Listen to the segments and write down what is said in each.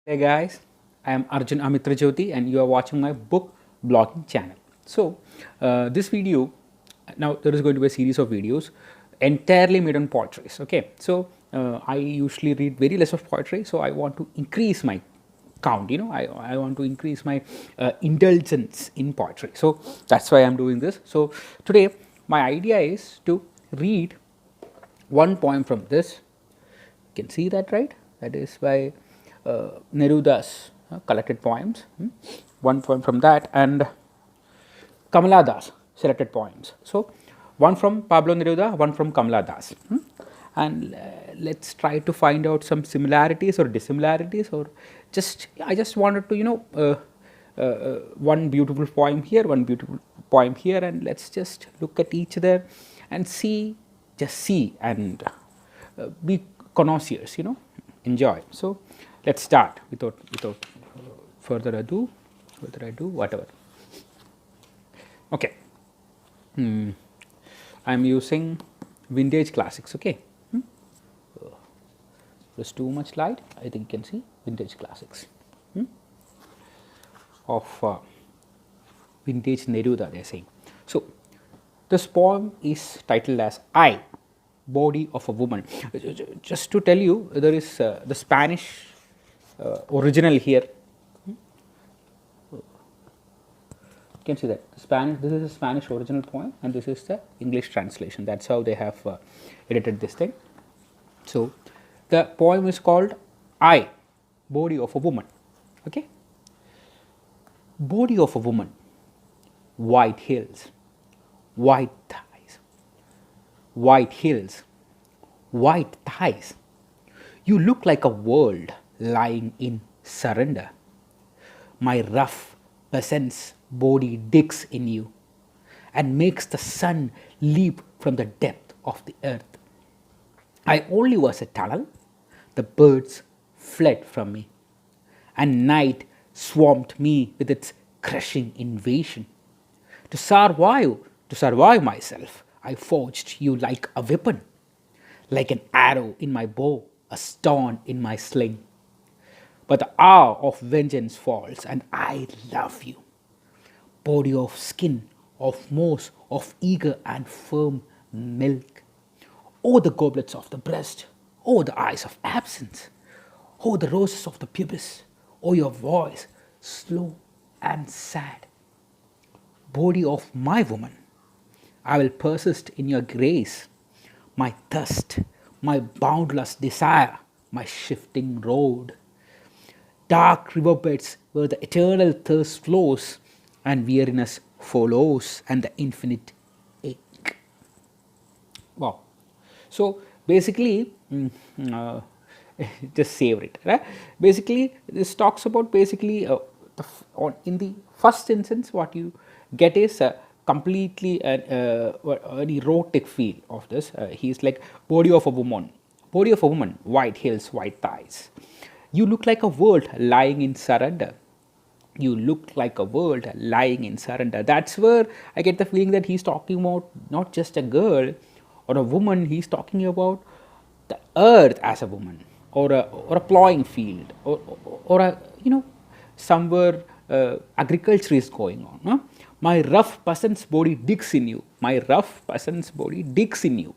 Hey guys, I am Arjun Amitra Jyoti and you are watching my book blogging channel. So, this video, now there is going to be a series of videos entirely made on poetries. Okay, so I usually read very less of poetry, so I want to increase my count. I want to increase my indulgence in poetry. So, that's why I am doing this. So, today my idea is to read one poem from this. You can see that, right? That is by Neruda's collected poems. One poem from that, and Kamala Das selected poems. So, one from Pablo Neruda, one from Kamala Das. And let's try to find out some similarities or dissimilarities, or just I just wanted to one beautiful poem here, one beautiful poem here, and let's just look at each other and see, just see and be connoisseurs, enjoy. So let's start without further ado, whatever. Okay, I'm using vintage classics. Okay, there's too much light. I think you can see vintage classics of vintage Neruda, they're saying. So, this poem is titled as I, Body of a Woman. Just to tell you, there is the Spanish original here. You can see that this is a Spanish original poem, and this is the English translation. That's how they have edited this thing. So, the poem is called I, Body of a Woman. Okay, body of a woman, white hills, white thighs, white hills, white thighs. You look like a world lying in surrender. My rough peasant's body digs in you and makes the sun leap from the depth of the earth. I only was a tunnel, the birds fled from me, and night swamped me with its crushing invasion. To survive myself, I forged you like a weapon, like an arrow in my bow, a stone in my sling. But the hour of vengeance falls, and I love you. Body of skin, of moss, of eager and firm milk. Oh, the goblets of the breast, oh, the eyes of absence, oh, the roses of the pubis, oh, your voice, slow and sad. Body of my woman, I will persist in your grace, my thirst, my boundless desire, my shifting road. Dark riverbeds where the eternal thirst flows and weariness follows and the infinite ache. Wow. So basically, just savor it. Right? Basically, this talks about basically in the first instance, what you get is completely an erotic feel of this. He's like body of a woman, white hills, white thighs. You look like a world lying in surrender. You look like a world lying in surrender. That's where I get the feeling that he's talking about not just a girl or a woman, he's talking about the earth as a woman, or a plowing field, or a, somewhere agriculture is going on. No? My rough peasant's body digs in you. My rough peasant's body digs in you.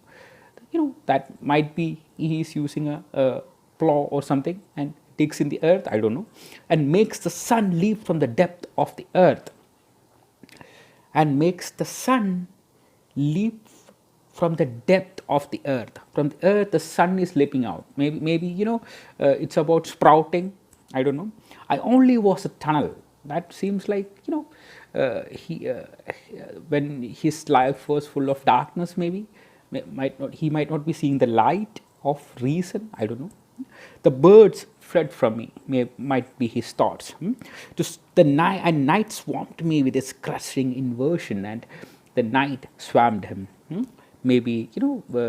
That might be he's using a plow or something and digs in the earth, I don't know, and makes the sun leap from the depth of the earth, and makes the sun leap from the depth of the earth. From the earth, the sun is leaping out. Maybe it's about sprouting. I don't know. I only was a tunnel. That seems like he when his life was full of darkness. Maybe he might not be seeing the light of reason. I don't know. The birds fled from me, might be his thoughts. The night swamped me with its crushing inversion, and the night swamped him. Maybe,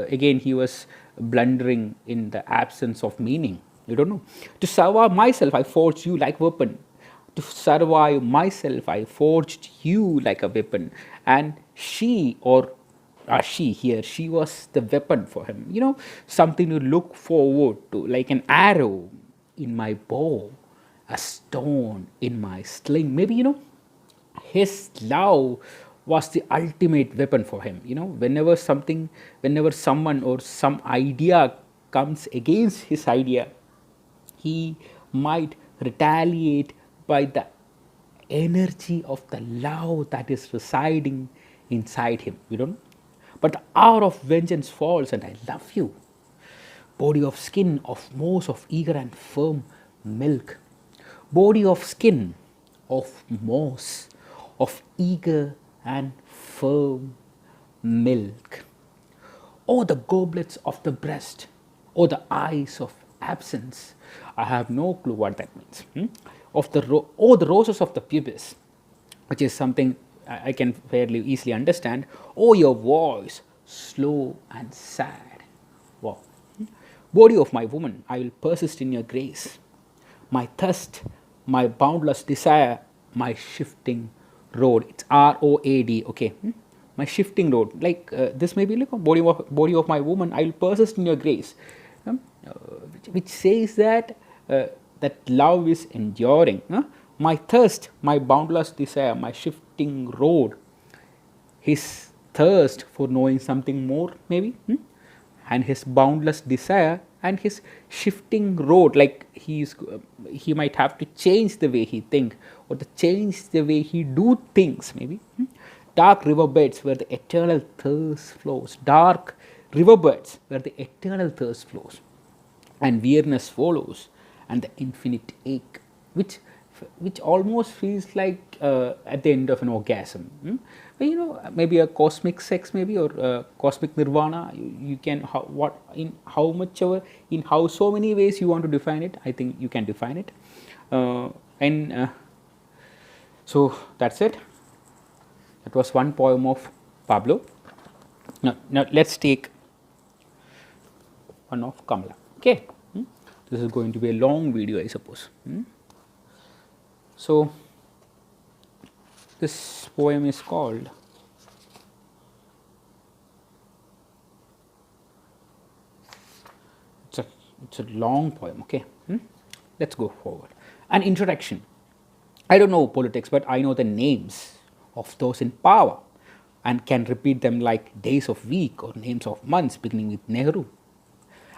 again he was blundering in the absence of meaning. You don't know. To survive myself, I forged you like weapon. To survive myself, I forged you like a weapon. And she, or she was the weapon for him, something to look forward to, like an arrow in my bow, a stone in my sling. Maybe, his love was the ultimate weapon for him. Whenever someone or some idea comes against his idea, he might retaliate by the energy of the love that is residing inside him. But the hour of vengeance falls, and I love you. Body of skin of moss of eager and firm milk. Body of skin of moss of eager and firm milk. Oh, the goblets of the breast, oh, the eyes of absence. I have no clue what that means. Oh, the roses of the pubis, which is something I can fairly easily understand. Oh, your voice, slow and sad. Wow. Body of my woman, I will persist in your grace. My thirst, my boundless desire, my shifting road. It's ROAD, okay. My shifting road. Like this may be like a body of my woman, I will persist in your grace. Which says that that love is enduring. My thirst, my boundless desire, my shifting road. His thirst for knowing something more, maybe, and his boundless desire and his shifting road, like he might have to change the way he think or to change the way he do things, maybe. Dark riverbeds where the eternal thirst flows. Dark riverbeds where the eternal thirst flows, and weariness follows, and the infinite ache, which almost feels like at the end of an orgasm. Maybe a cosmic sex, maybe, or cosmic nirvana. You can in how so many ways you want to define it. I think you can define it, and so that's it. That was one poem of Pablo. Now let's take one of Kamala. Okay, this is going to be a long video, I suppose. So this poem is called it's a long poem. Okay, let's go forward. An introduction. I don't know politics, but I know the names of those in power and can repeat them like days of week or names of months beginning with Nehru.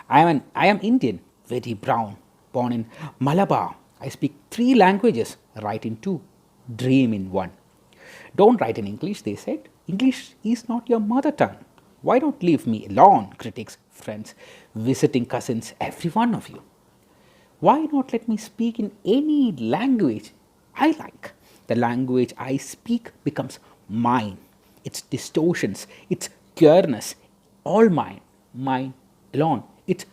I am Indian, very brown, born in Malabar. I speak 3 languages, write in 2, dream in 1. Don't write in English, they said. English is not your mother tongue. Why don't leave me alone, critics, friends, visiting cousins, every one of you? Why not let me speak in any language I like? The language I speak becomes mine. Its distortions, its queerness, all mine, mine alone. Its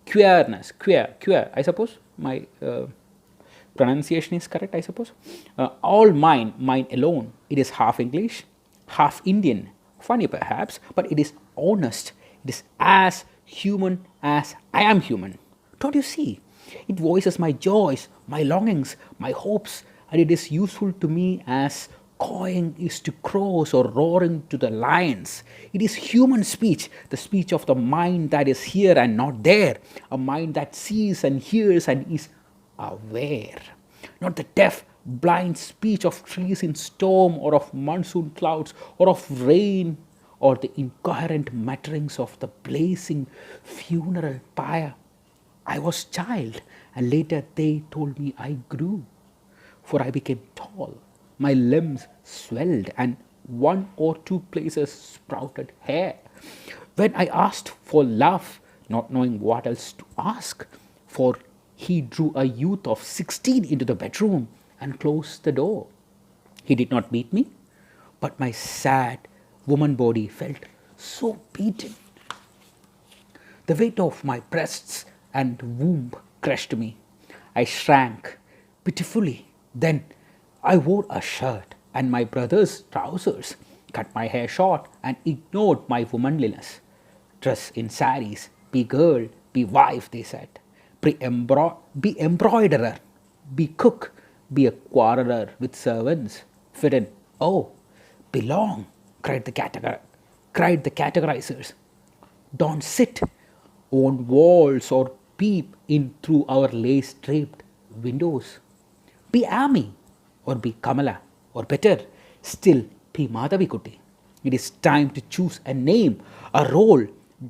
queerness, queer, I suppose. My pronunciation is correct, I suppose. All mine, mine alone. It is half English, half Indian. Funny perhaps, but it is honest. It is as human as I am human. Don't you see? It voices my joys, my longings, my hopes, and it is useful to me as cawing is to crows or roaring to the lions. It is human speech, the speech of the mind that is here and not there, a mind that sees and hears and is aware, not the deaf, blind speech of trees in storm or of monsoon clouds or of rain or the incoherent mutterings of the blazing funeral pyre. I was child, and later they told me I grew, for I became tall. My limbs swelled, and 1 or 2 places sprouted hair. When I asked for love, not knowing what else to ask, for he drew a youth of 16 into the bedroom and closed the door. He did not beat me, but my sad woman body felt so beaten. The weight of my breasts and womb crushed me. I shrank pitifully. Then I wore a shirt and my brother's trousers, cut my hair short and ignored my womanliness. Dress in saris, be girl, be wife, they said. Be embroiderer, be cook, be a quarreler with servants. Fit in, oh, belong, cried the categorizers. Don't sit on walls or peep in through our lace-draped windows. Be Amy or be Kamala, or better still, be Madhavikutty. It is time to choose a name, a role.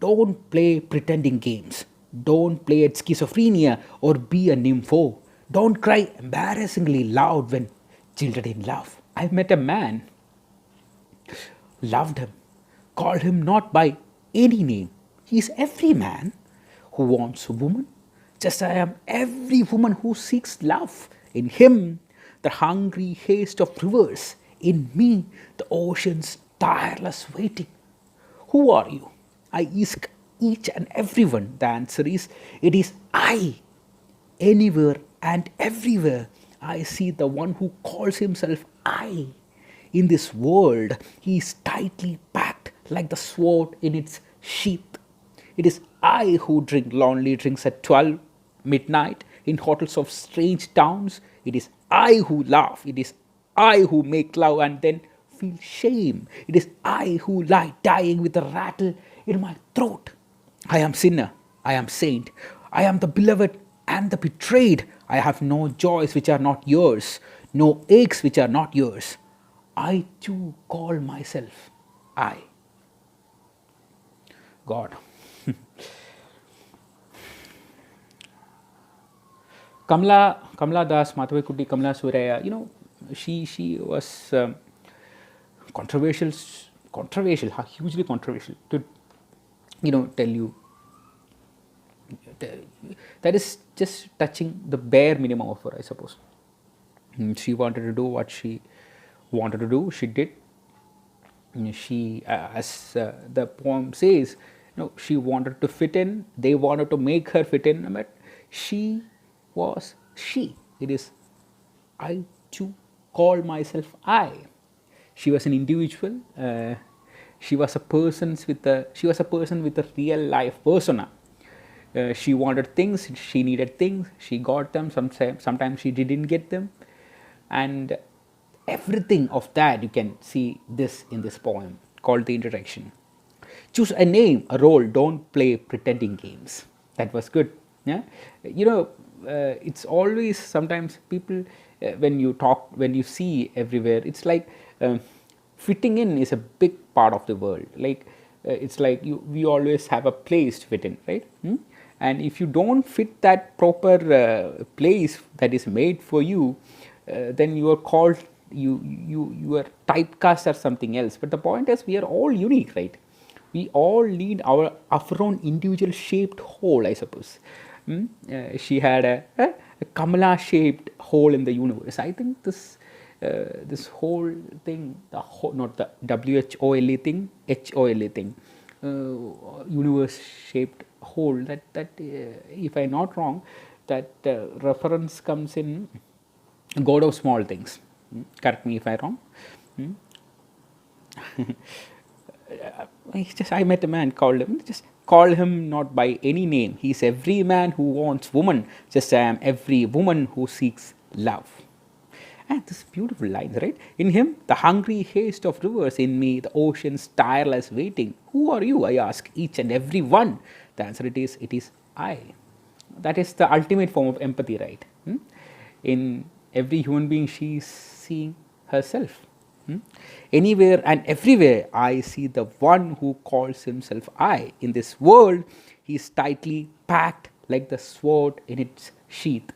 Don't play pretending games. Don't play at schizophrenia or be a nympho. Don't cry embarrassingly loud when children in love. I met a man, loved him, called him not by any name. He is every man who wants a woman, just as I am every woman who seeks love. In him, the hungry haste of rivers. In me, the ocean's tireless waiting. Who are you? I ask each and everyone. The answer is, it is I. Anywhere and everywhere, I see the one who calls himself I. In this world, he is tightly packed like the sword in its sheath. It is I who drink lonely drinks at 12 midnight in hotels of strange towns. It is I who laugh. It is I who make love and then feel shame. It is I who lie dying with a rattle in my throat. I am sinner. I am saint. I am the beloved and the betrayed. I have no joys which are not yours, no aches which are not yours. I too call myself I. God. Kamala Das, Madhavikutty, Kamala Suraya, she was controversial, hugely controversial. To tell you, that is just touching the bare minimum of her, I suppose. She wanted to do what she wanted to do. She did. She, as the poem says, she wanted to fit in. They wanted to make her fit in, but she was she. It is I too call myself I. She was an individual. She was a person with a real life persona. She wanted things. She needed things. She got them. Sometimes she didn't get them, and everything of that you can see this in this poem called The Introduction. Choose a name, a role. Don't play pretending games. That was good. Yeah, it's always sometimes people when you see everywhere, it's like fitting in is a big part of the world. Like it's like we always have a place to fit in, right? And if you don't fit that proper place that is made for you, then you are called you are typecast as something else. But the point is, we are all unique, right? We all need our own individual shaped hole, I suppose. She had a Kamala shaped hole in the universe. I think this whole thing, not the WHOLE thing, HOLE thing, universe shaped hole, that if I'm not wrong, that reference comes in God of Small Things. Correct me if I'm wrong. I met a man, call him not by any name. He's every man who wants woman, just I am every woman who seeks love. And this beautiful lines, right? In him, the hungry haste of rivers. In me, the ocean's tireless waiting. Who are you? I ask each and every one. The answer it is I. That is the ultimate form of empathy, right? In every human being, she is seeing herself. Anywhere and everywhere, I see the one who calls himself I. In this world, he is tightly packed like the sword in its sheath.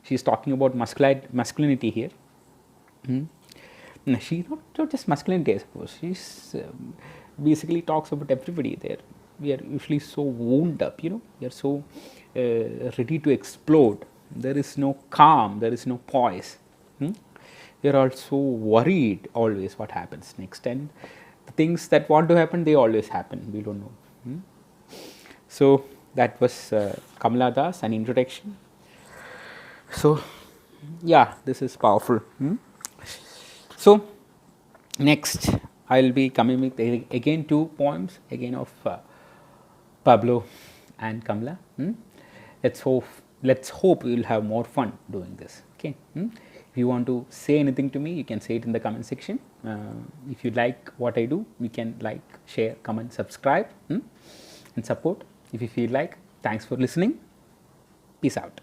She is talking about masculinity here. She not just masculinity, I suppose. She basically talks about everybody there. We are usually so wound up, we are so ready to explode. There is no calm, there is no poise. We are also worried always what happens next, and the things that want to happen, they always happen. We don't know. So that was Kamala Das, an introduction. So yeah, this is powerful. So next I will be coming with again 2 poems again of Pablo and Kamala. Let's hope we will have more fun doing this. Okay. If you want to say anything to me, you can say it in the comment section. If you like what I do, you can like, share, comment, subscribe, and support. If you feel like, thanks for listening. Peace out.